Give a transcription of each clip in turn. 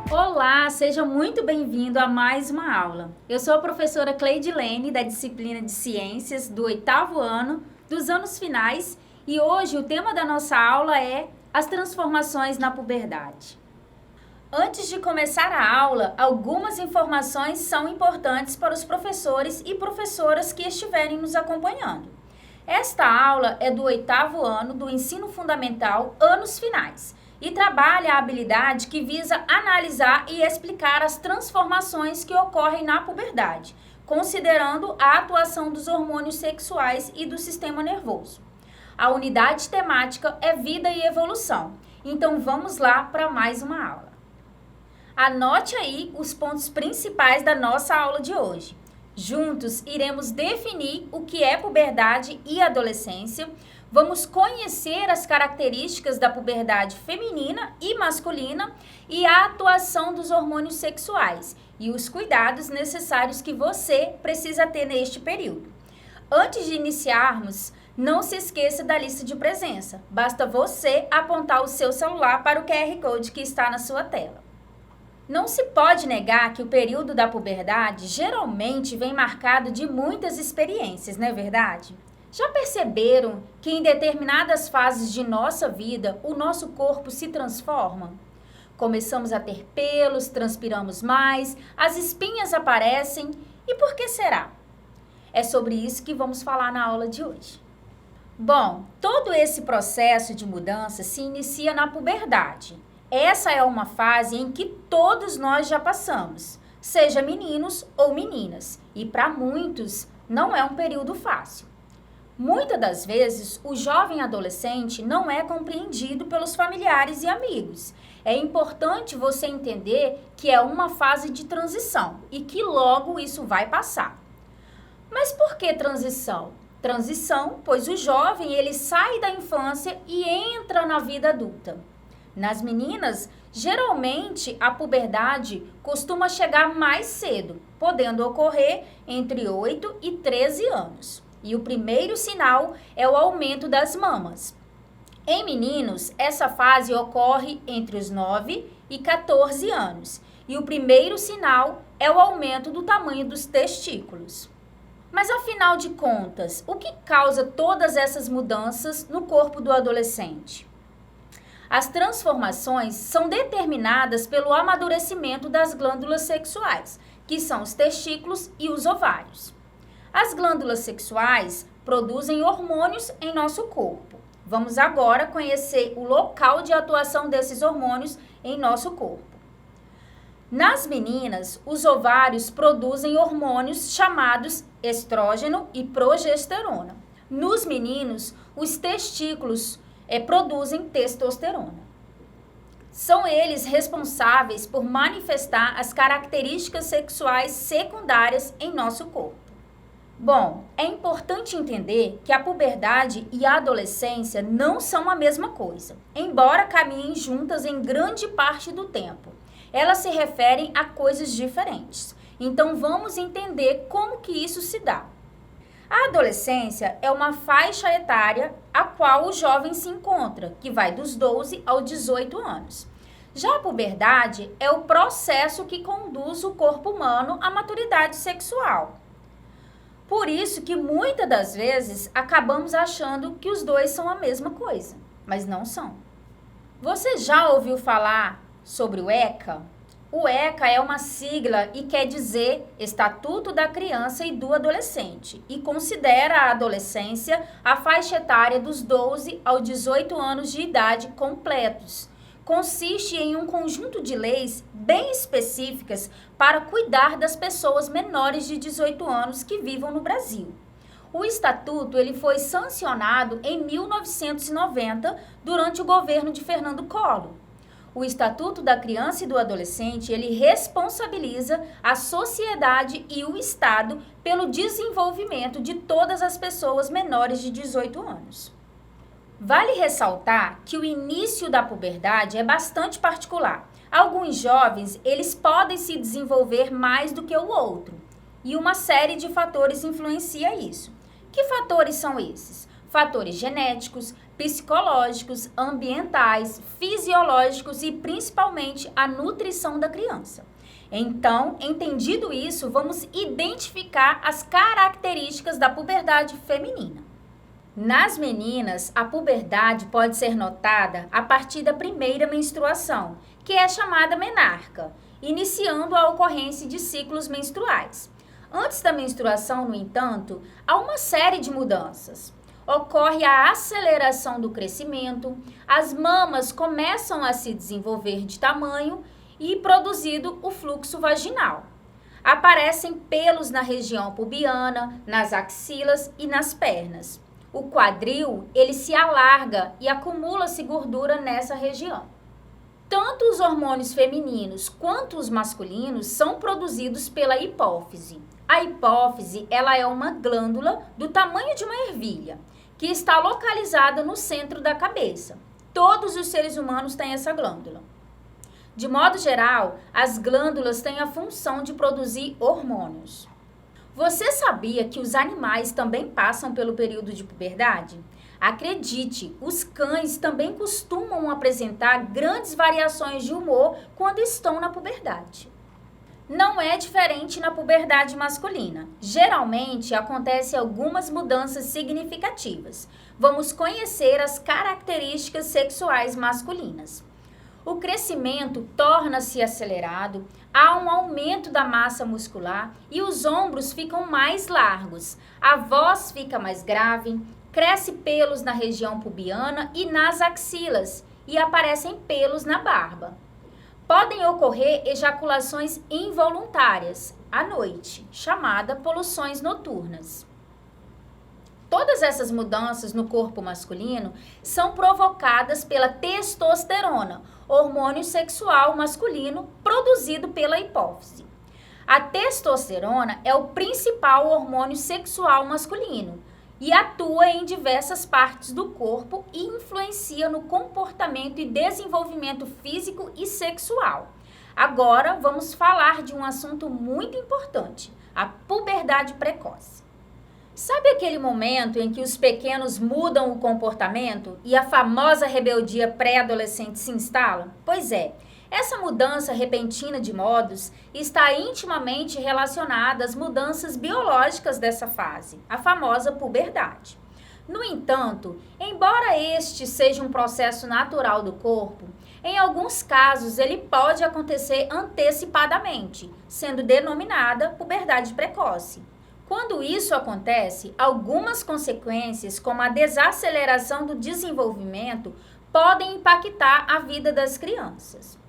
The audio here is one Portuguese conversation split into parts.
Olá, seja muito bem-vindo a mais uma aula. Eu sou a professora Cleidilene, da disciplina de Ciências do 8º ano, dos anos finais, e hoje o tema da nossa aula é as transformações na puberdade. Antes de começar a aula, algumas informações são importantes para os professores e professoras que estiverem nos acompanhando. Esta aula é do 8º ano do ensino fundamental, anos finais, e trabalha a habilidade que visa analisar e explicar as transformações que ocorrem na puberdade, considerando a atuação dos hormônios sexuais e do sistema nervoso. A unidade temática é vida e evolução, então vamos lá para mais uma aula. Anote aí os pontos principais da nossa aula de hoje. Juntos iremos definir o que é puberdade e adolescência. Vamos conhecer as características da puberdade feminina e masculina e a atuação dos hormônios sexuais e os cuidados necessários que você precisa ter neste período. Antes de iniciarmos, não se esqueça da lista de presença. Basta você apontar o seu celular para o QR Code que está na sua tela. Não se pode negar que o período da puberdade geralmente vem marcado de muitas experiências, não é verdade? Já perceberam que em determinadas fases de nossa vida, o nosso corpo se transforma? Começamos a ter pelos, transpiramos mais, as espinhas aparecem. E por que será? É sobre isso que vamos falar na aula de hoje. Bom, todo esse processo de mudança se inicia na puberdade. Essa é uma fase em que todos nós já passamos, seja meninos ou meninas, e para muitos não é um período fácil. Muitas das vezes, o jovem adolescente não é compreendido pelos familiares e amigos. É importante você entender que é uma fase de transição e que logo isso vai passar. Mas por que transição? Transição, pois o jovem ele sai da infância e entra na vida adulta. Nas meninas, geralmente a puberdade costuma chegar mais cedo, podendo ocorrer entre 8 e 13 anos. E o primeiro sinal é o aumento das mamas. Em meninos, essa fase ocorre entre os 9 e 14 anos. E o primeiro sinal é o aumento do tamanho dos testículos. Mas afinal de contas, o que causa todas essas mudanças no corpo do adolescente? As transformações são determinadas pelo amadurecimento das glândulas sexuais, que são os testículos e os ovários. As glândulas sexuais produzem hormônios em nosso corpo. Vamos agora conhecer o local de atuação desses hormônios em nosso corpo. Nas meninas, os ovários produzem hormônios chamados estrógeno e progesterona. Nos meninos, os testículos produzem testosterona. São eles responsáveis por manifestar as características sexuais secundárias em nosso corpo. Bom, é importante entender que a puberdade e a adolescência não são a mesma coisa, embora caminhem juntas em grande parte do tempo. Elas se referem a coisas diferentes. Então vamos entender como que isso se dá. A adolescência é uma faixa etária a qual o jovem se encontra, que vai dos 12 aos 18 anos. Já a puberdade é o processo que conduz o corpo humano à maturidade sexual. Por isso que muitas das vezes acabamos achando que os dois são a mesma coisa, mas não são. Você já ouviu falar sobre o ECA? O ECA é uma sigla e quer dizer Estatuto da Criança e do Adolescente e considera a adolescência a faixa etária dos 12 aos 18 anos de idade completos. Consiste em um conjunto de leis bem específicas para cuidar das pessoas menores de 18 anos que vivam no Brasil. O Estatuto ele foi sancionado em 1990 durante o governo de Fernando Collor. O Estatuto da Criança e do Adolescente, ele responsabiliza a sociedade e o Estado pelo desenvolvimento de todas as pessoas menores de 18 anos. Vale ressaltar que o início da puberdade é bastante particular. Alguns jovens, eles podem se desenvolver mais do que o outro, e uma série de fatores influencia isso. Que fatores são esses? Fatores genéticos, psicológicos, ambientais, fisiológicos e principalmente a nutrição da criança. Então, entendido isso, vamos identificar as características da puberdade feminina. Nas meninas, a puberdade pode ser notada a partir da primeira menstruação, que é chamada menarca, iniciando a ocorrência de ciclos menstruais. Antes da menstruação, no entanto, há uma série de mudanças. Ocorre a aceleração do crescimento, as mamas começam a se desenvolver de tamanho e produzido o fluxo vaginal. Aparecem pelos na região pubiana, nas axilas e nas pernas. O quadril, ele se alarga e acumula-se gordura nessa região. Tanto os hormônios femininos quanto os masculinos são produzidos pela hipófise. A hipófise, ela é uma glândula do tamanho de uma ervilha, que está localizada no centro da cabeça. Todos os seres humanos têm essa glândula. De modo geral, as glândulas têm a função de produzir hormônios. Você sabia que os animais também passam pelo período de puberdade? Acredite, os cães também costumam apresentar grandes variações de humor quando estão na puberdade. Não é diferente na puberdade masculina. Geralmente, acontecem algumas mudanças significativas. Vamos conhecer as características sexuais masculinas. O crescimento torna-se acelerado, há um aumento da massa muscular e os ombros ficam mais largos. A voz fica mais grave, cresce pelos na região pubiana e nas axilas e aparecem pelos na barba. Podem ocorrer ejaculações involuntárias à noite, chamada poluções noturnas. Todas essas mudanças no corpo masculino são provocadas pela testosterona, hormônio sexual masculino produzido pela hipófise. A testosterona é o principal hormônio sexual masculino e atua em diversas partes do corpo e influencia no comportamento e desenvolvimento físico e sexual. Agora vamos falar de um assunto muito importante, a puberdade precoce. Sabe aquele momento em que os pequenos mudam o comportamento e a famosa rebeldia pré-adolescente se instala? Pois é, essa mudança repentina de modos está intimamente relacionada às mudanças biológicas dessa fase, a famosa puberdade. No entanto, embora este seja um processo natural do corpo, em alguns casos ele pode acontecer antecipadamente, sendo denominada puberdade precoce. Quando isso acontece, algumas consequências, como a desaceleração do desenvolvimento, podem impactar a vida das crianças.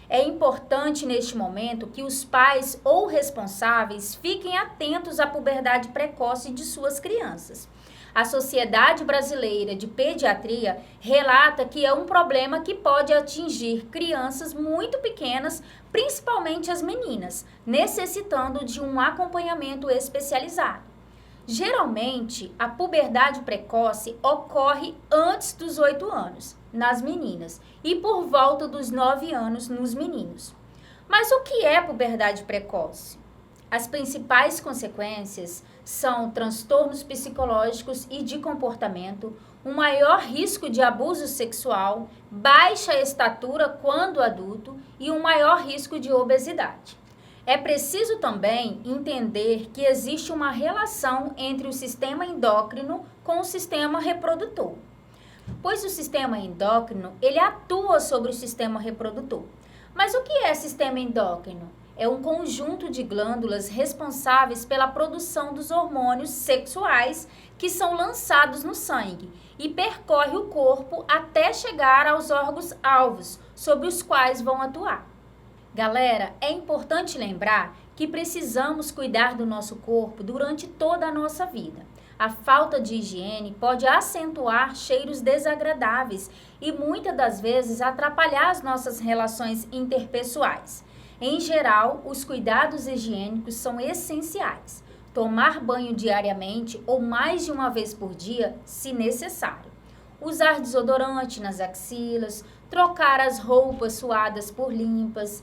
É importante neste momento que os pais ou responsáveis fiquem atentos à puberdade precoce de suas crianças. A Sociedade Brasileira de Pediatria relata que é um problema que pode atingir crianças muito pequenas, principalmente as meninas, necessitando de um acompanhamento especializado. Geralmente, a puberdade precoce ocorre antes dos 8 anos, nas meninas, e por volta dos 9 anos nos meninos. Mas o que é puberdade precoce? As principais consequências são transtornos psicológicos e de comportamento, um maior risco de abuso sexual, baixa estatura quando adulto e um maior risco de obesidade. É preciso também entender que existe uma relação entre o sistema endócrino com o sistema reprodutor, pois o sistema endócrino ele atua sobre o sistema reprodutor. Mas o que é sistema endócrino? É um conjunto de glândulas responsáveis pela produção dos hormônios sexuais que são lançados no sangue e percorre o corpo até chegar aos órgãos-alvos sobre os quais vão atuar. Galera, é importante lembrar que precisamos cuidar do nosso corpo durante toda a nossa vida. A falta de higiene pode acentuar cheiros desagradáveis e muitas das vezes atrapalhar as nossas relações interpessoais. Em geral, os cuidados higiênicos são essenciais. Tomar banho diariamente ou mais de uma vez por dia, se necessário. usar desodorante nas axilas, trocar as roupas suadas por limpas,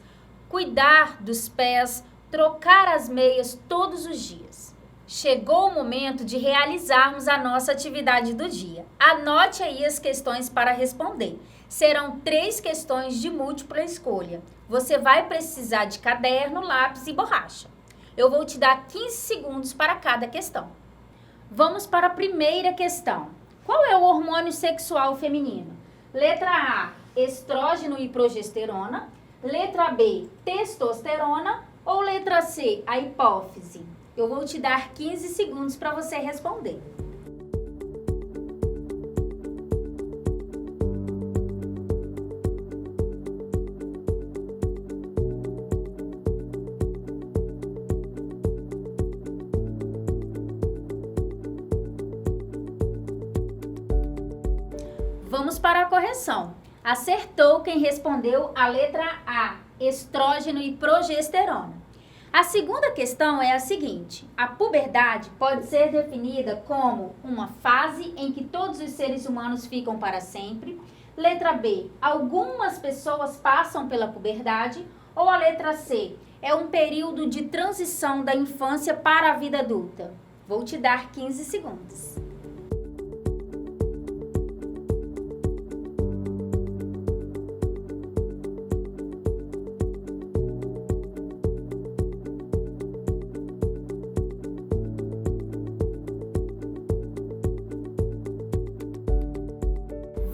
cuidar dos pés, trocar as meias todos os dias. Chegou o momento de realizarmos a nossa atividade do dia. Anote aí as questões para responder. Serão 3 questões de múltipla escolha. Você vai precisar de caderno, lápis e borracha. Eu vou te dar 15 segundos para cada questão. Vamos para a primeira questão. Qual é o hormônio sexual feminino? Letra A, estrógeno e progesterona. Letra B, testosterona. Ou letra C, a hipófise? Eu vou te dar 15 segundos para você responder. Vamos para a correção. Acertou quem respondeu a letra A, estrógeno e progesterona. A segunda questão é a seguinte: a puberdade pode ser definida como uma fase em que todos os seres humanos ficam para sempre. Letra B, algumas pessoas passam pela puberdade. Ou a letra C, é um período de transição da infância para a vida adulta. Vou te dar 15 segundos.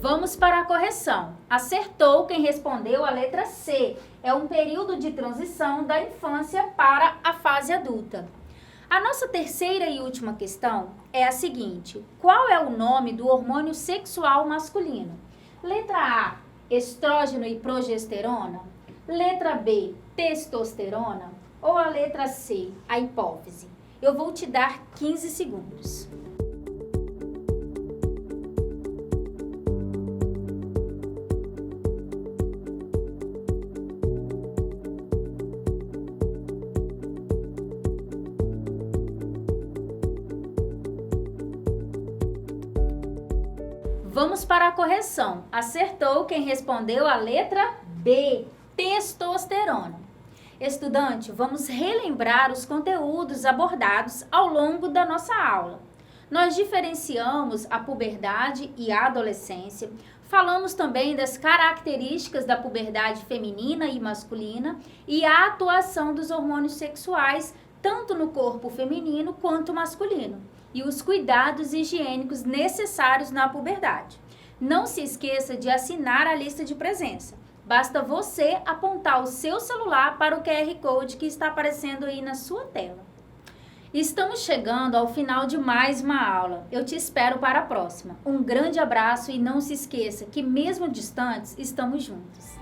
Vamos para a correção. Acertou quem respondeu a letra C. É um período de transição da infância para a fase adulta. A nossa terceira e última questão é a seguinte: qual é o nome do hormônio sexual masculino? Letra A, estrógeno e progesterona. Letra B, testosterona. Ou a letra C, a hipófise? Eu vou te dar 15 segundos. Vamos para a correção. Acertou quem respondeu a letra B, testosterona. Estudante, vamos relembrar os conteúdos abordados ao longo da nossa aula. Nós diferenciamos a puberdade e a adolescência, falamos também das características da puberdade feminina e masculina e a atuação dos hormônios sexuais, tanto no corpo feminino quanto masculino, e os cuidados higiênicos necessários na puberdade. Não se esqueça de assinar a lista de presença. Basta você apontar o seu celular para o QR Code que está aparecendo aí na sua tela. Estamos chegando ao final de mais uma aula. Eu te espero para a próxima. Um grande abraço e não se esqueça que mesmo distantes, estamos juntos.